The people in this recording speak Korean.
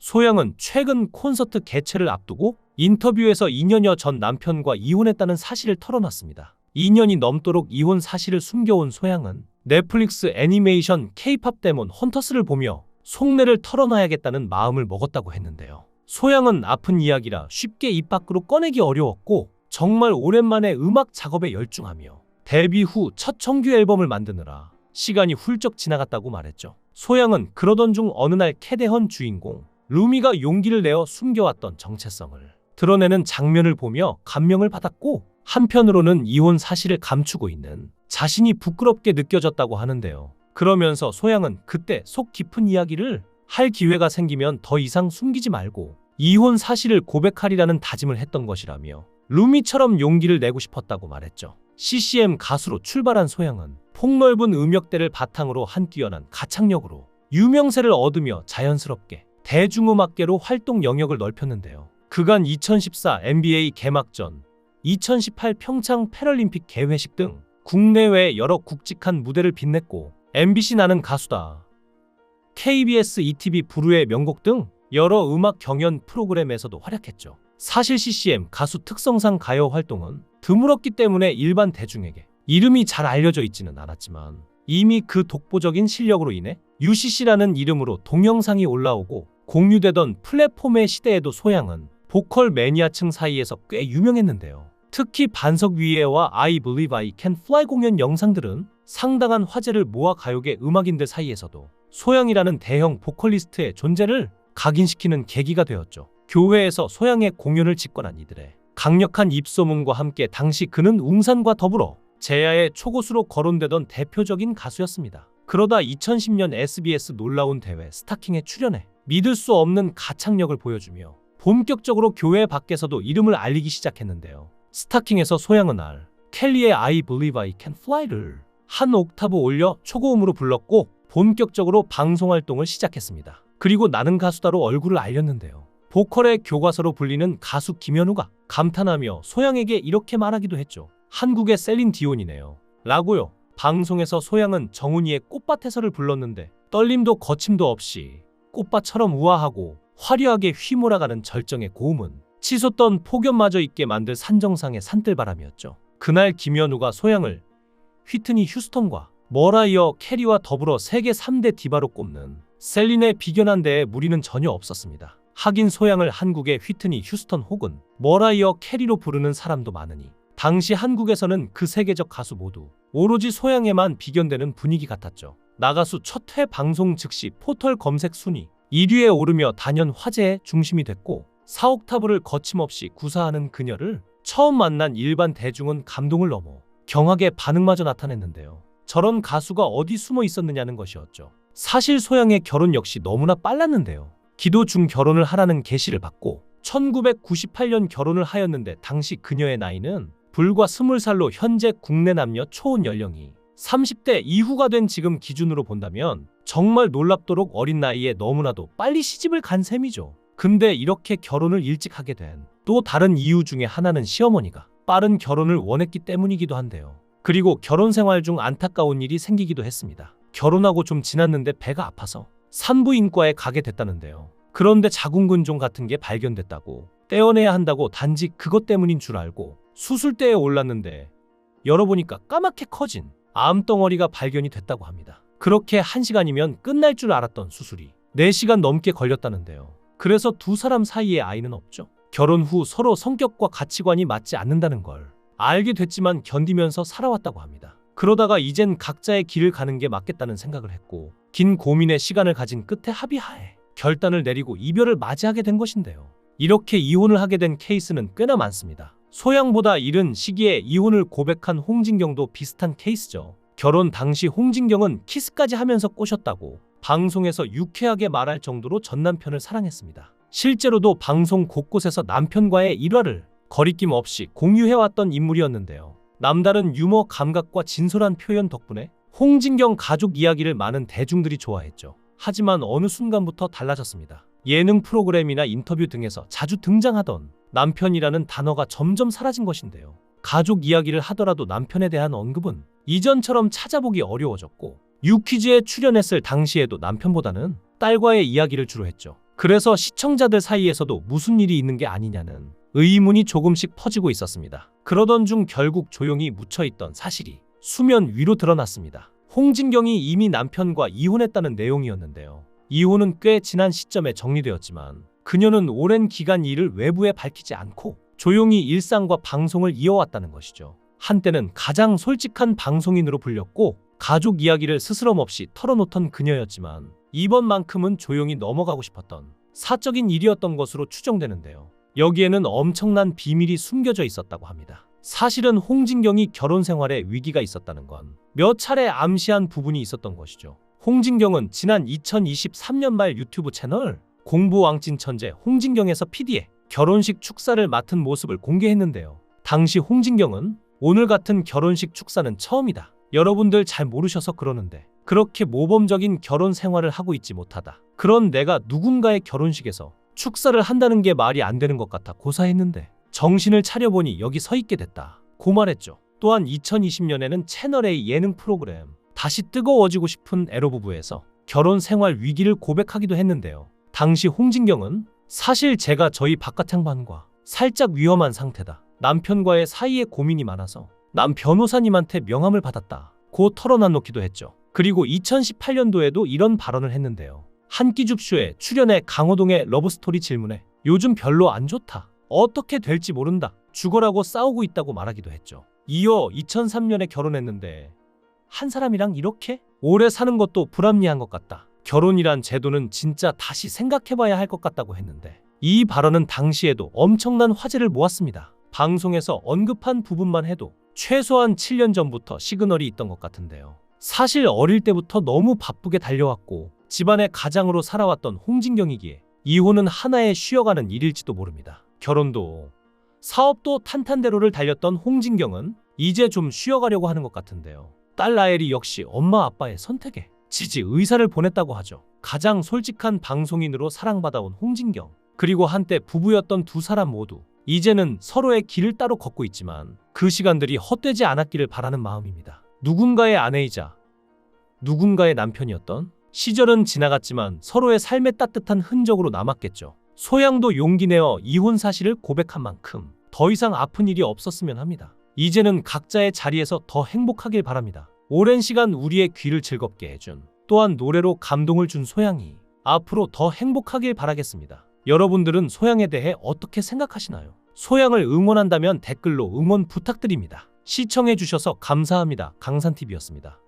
소양은 최근 콘서트 개최를 앞두고 인터뷰에서 2년여 전 남편과 이혼했다는 사실을 털어놨습니다. 2년이 넘도록 이혼 사실을 숨겨온 소양은 넷플릭스 애니메이션 K-팝 데몬 헌터스를 보며 속내를 털어놔야겠다는 마음을 먹었다고 했는데요. 소양은 아픈 이야기라 쉽게 입 밖으로 꺼내기 어려웠고 정말 오랜만에 음악 작업에 열중하며 데뷔 후 첫 정규 앨범을 만드느라 시간이 훌쩍 지나갔다고 말했죠. 소양은 그러던 중 어느 날 캐대헌 주인공 루미가 용기를 내어 숨겨왔던 정체성을 드러내는 장면을 보며 감명을 받았고, 한편으로는 이혼 사실을 감추고 있는 자신이 부끄럽게 느껴졌다고 하는데요. 그러면서 소양은 그때 속 깊은 이야기를 할 기회가 생기면 더 이상 숨기지 말고 이혼 사실을 고백하리라는 다짐을 했던 것이라며 루미처럼 용기를 내고 싶었다고 말했죠. CCM 가수로 출발한 소양은 폭넓은 음역대를 바탕으로 한 뛰어난 가창력으로 유명세를 얻으며 자연스럽게 대중음악계로 활동 영역을 넓혔는데요. 그간 2014 NBA 개막전, 2018 평창 패럴림픽 개회식 등 국내외 여러 굵직한 무대를 빛냈고 MBC 나는 가수다, KBS ETV 부르의 명곡 등 여러 음악 경연 프로그램에서도 활약했죠. 사실 CCM 가수 특성상 가요 활동은 드물었기 때문에 일반 대중에게 이름이 잘 알려져 있지는 않았지만 이미 그 독보적인 실력으로 인해 UCC라는 이름으로 동영상이 올라오고 공유되던 플랫폼의 시대에도 소양은 보컬 매니아층 사이에서 꽤 유명했는데요. 특히 반석 위에와 I Believe I Can Fly 공연 영상들은 상당한 화제를 모아 가요계 음악인들 사이에서도 소양이라는 대형 보컬리스트의 존재를 각인시키는 계기가 되었죠. 교회에서 소양의 공연을 직관한 이들의 강력한 입소문과 함께 당시 그는 웅산과 더불어 제야의 초고수로 거론되던 대표적인 가수였습니다. 그러다 2010년 SBS 놀라운 대회 스타킹에 출연해 믿을 수 없는 가창력을 보여주며 본격적으로 교회 밖에서도 이름을 알리기 시작했는데요. 스타킹에서 소양은 켈리의 I Believe I Can Fly를 한 옥타브 올려 초고음으로 불렀고 본격적으로 방송 활동을 시작했습니다. 그리고 나는 가수다로 얼굴을 알렸는데요. 보컬의 교과서로 불리는 가수 김현우가 감탄하며 소양에게 이렇게 말하기도 했죠. 한국의 셀린 디온이네요 라고요. 방송에서 소양은 정훈이의 꽃밭에서를 불렀는데 떨림도 거침도 없이 꽃밭처럼 우아하고 화려하게 휘몰아가는 절정의 고음은 치솟던 폭염마저 있게 만들 산정상의 산들바람이었죠. 그날 김현우가 소양을 휘트니 휴스턴과 머라이어 캐리와 더불어 세계 3대 디바로 꼽는 셀린의 비견한 데에 무리는 전혀 없었습니다. 하긴 소양을 한국의 휘트니 휴스턴 혹은 머라이어 캐리로 부르는 사람도 많으니 당시 한국에서는 그 세계적 가수 모두 오로지 소양에만 비견되는 분위기 같았죠. 나가수 첫 회 방송 즉시 포털 검색 순위 1위에 오르며 단연 화제의 중심이 됐고 4옥타브를 거침없이 구사하는 그녀를 처음 만난 일반 대중은 감동을 넘어 경악의 반응마저 나타냈는데요. 저런 가수가 어디 숨어 있었느냐는 것이었죠. 사실 소양의 결혼 역시 너무나 빨랐는데요. 기도 중 결혼을 하라는 계시를 받고 1998년 결혼을 하였는데 당시 그녀의 나이는 불과 20살로 현재 국내 남녀 초혼 연령이 30대 이후가 된 지금 기준으로 본다면 정말 놀랍도록 어린 나이에 너무나도 빨리 시집을 간 셈이죠. 근데 이렇게 결혼을 일찍 하게 된 또 다른 이유 중에 하나는 시어머니가 빠른 결혼을 원했기 때문이기도 한데요. 그리고 결혼 생활 중 안타까운 일이 생기기도 했습니다. 결혼하고 좀 지났는데 배가 아파서 산부인과에 가게 됐다는데요. 그런데 자궁근종 같은 게 발견됐다고 떼어내야 한다고 단지 그것 때문인 줄 알고 수술대에 올랐는데 열어보니까 까맣게 커진 암덩어리가 발견이 됐다고 합니다. 그렇게 1시간이면 끝날 줄 알았던 수술이 4시간 넘게 걸렸다는데요. 그래서 두 사람 사이에 아이는 없죠. 결혼 후 서로 성격과 가치관이 맞지 않는다는 걸 알게 됐지만 견디면서 살아왔다고 합니다. 그러다가 이젠 각자의 길을 가는 게 맞겠다는 생각을 했고 긴 고민의 시간을 가진 끝에 합의하에 결단을 내리고 이별을 맞이하게 된 것인데요. 이렇게 이혼을 하게 된 케이스는 꽤나 많습니다. 소양보다 이른 시기에 이혼을 고백한 홍진경도 비슷한 케이스죠. 결혼 당시 홍진경은 키스까지 하면서 꼬셨다고 방송에서 유쾌하게 말할 정도로 전 남편을 사랑했습니다. 실제로도 방송 곳곳에서 남편과의 일화를 거리낌 없이 공유해왔던 인물이었는데요. 남다른 유머 감각과 진솔한 표현 덕분에 홍진경 가족 이야기를 많은 대중들이 좋아했죠. 하지만 어느 순간부터 달라졌습니다. 예능 프로그램이나 인터뷰 등에서 자주 등장하던 남편이라는 단어가 점점 사라진 것인데요. 가족 이야기를 하더라도 남편에 대한 언급은 이전처럼 찾아보기 어려워졌고 유퀴즈에 출연했을 당시에도 남편보다는 딸과의 이야기를 주로 했죠. 그래서 시청자들 사이에서도 무슨 일이 있는 게 아니냐는 의문이 조금씩 퍼지고 있었습니다. 그러던 중 결국 조용히 묻혀있던 사실이 수면 위로 드러났습니다. 홍진경이 이미 남편과 이혼했다는 내용이었는데요. 이혼은 꽤 지난 시점에 정리되었지만 그녀는 오랜 기간 이를 외부에 밝히지 않고 조용히 일상과 방송을 이어왔다는 것이죠. 한때는 가장 솔직한 방송인으로 불렸고 가족 이야기를 스스럼 없이 털어놓던 그녀였지만 이번만큼은 조용히 넘어가고 싶었던 사적인 일이었던 것으로 추정되는데요. 여기에는 엄청난 비밀이 숨겨져 있었다고 합니다. 사실은 홍진경이 결혼 생활에 위기가 있었다는 건 몇 차례 암시한 부분이 있었던 것이죠. 홍진경은 지난 2023년 말 유튜브 채널 공부왕찐 천재 홍진경에서 PD의 결혼식 축사를 맡은 모습을 공개했는데요. 당시 홍진경은 오늘 같은 결혼식 축사는 처음이다. 여러분들 잘 모르셔서 그러는데 그렇게 모범적인 결혼 생활을 하고 있지 못하다. 그런 내가 누군가의 결혼식에서 축사를 한다는 게 말이 안 되는 것 같아 고사했는데 정신을 차려보니 여기 서 있게 됐다. 고 말했죠. 또한 2020년에는 채널A 예능 프로그램 다시 뜨거워지고 싶은 에로 부부에서 결혼 생활 위기를 고백하기도 했는데요. 당시 홍진경은 사실 제가 저희 바깥양반과 살짝 위험한 상태다. 남편과의 사이에 고민이 많아서 남 변호사님한테 명함을 받았다. 고 털어놔놓기도 했죠. 그리고 2018년도에도 이런 발언을 했는데요. 한 끼 줍쇼에 출연해 강호동의 러브스토리 질문에 요즘 별로 안 좋다. 어떻게 될지 모른다. 죽어라고 싸우고 있다고 말하기도 했죠. 이어 2003년에 결혼했는데 한 사람이랑 이렇게 오래 사는 것도 불합리한 것 같다. 결혼이란 제도는 진짜 다시 생각해봐야 할 것 같다고 했는데 이 발언은 당시에도 엄청난 화제를 모았습니다. 방송에서 언급한 부분만 해도 최소한 7년 전부터 시그널이 있던 것 같은데요. 사실 어릴 때부터 너무 바쁘게 달려왔고 집안의 가장으로 살아왔던 홍진경이기에 이혼은 하나의 쉬어가는 일일지도 모릅니다. 결혼도 사업도 탄탄대로를 달렸던 홍진경은 이제 좀 쉬어가려고 하는 것 같은데요. 딸 라엘이 역시 엄마 아빠의 선택에 지지 의사를 보냈다고 하죠. 가장 솔직한 방송인으로 사랑받아온 홍진경, 그리고 한때 부부였던 두 사람 모두 이제는 서로의 길을 따로 걷고 있지만 그 시간들이 헛되지 않았기를 바라는 마음입니다. 누군가의 아내이자 누군가의 남편이었던 시절은 지나갔지만 서로의 삶의 따뜻한 흔적으로 남았겠죠. 소양도 용기 내어 이혼 사실을 고백한 만큼 더 이상 아픈 일이 없었으면 합니다. 이제는 각자의 자리에서 더 행복하길 바랍니다. 오랜 시간 우리의 귀를 즐겁게 해준, 또한 노래로 감동을 준 소양이 앞으로 더 행복하길 바라겠습니다. 여러분들은 소양에 대해 어떻게 생각하시나요? 소양을 응원한다면 댓글로 응원 부탁드립니다. 시청해주셔서 감사합니다. 강산TV였습니다.